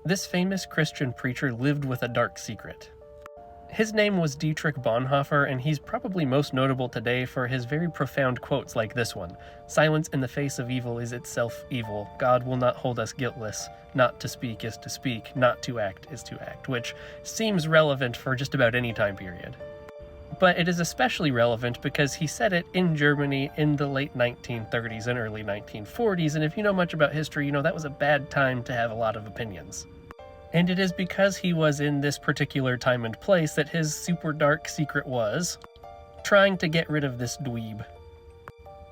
This famous Christian preacher lived with a dark secret. His name was Dietrich Boenhoffer, and he's probably most notable today for his very profound quotes like this one: "Silence in the face of evil is itself evil. God will not hold us guiltless. Not to speak is to speak. Not to act is to act," which seems relevant for just about any time period. But it is especially relevant because he said it in Germany in the late 1930s and early 1940s, and if you know much about history, you know that was a bad time to have a lot of opinions. And it is because he was in this particular time and place that his super dark secret was trying to get rid of this dweeb.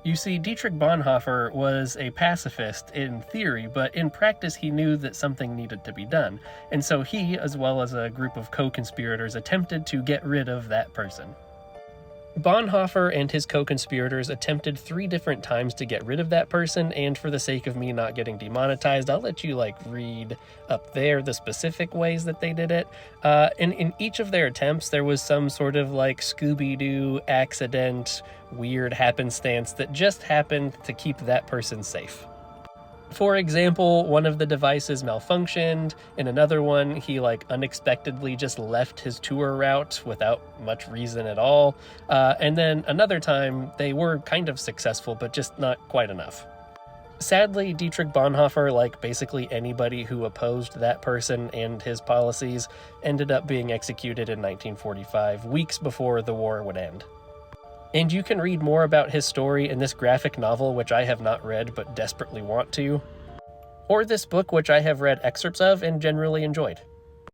You see, Dietrich Bonhoeffer was a pacifist in theory, but in practice he knew that something needed to be done, and so he, as well as a group of co-conspirators, attempted to get rid of that person. Bonhoeffer and his co-conspirators attempted 3 different times to get rid of that person, and for the sake of me not getting demonetized, I'll let you read up there the specific ways that they did it. And in each of their attempts, there was some sort of Scooby-Doo accident, weird happenstance that just happened to keep that person safe. For example, one of the devices malfunctioned. In another one, he unexpectedly just left his tour route without much reason at all. And then another time, they were kind of successful, but just not quite enough. Sadly, Dietrich Bonhoeffer, like basically anybody who opposed that person and his policies, ended up being executed in 1945, weeks before the war would end. And you can read more about his story in this graphic novel, which I have not read but desperately want to, or this book, which I have read excerpts of and generally enjoyed.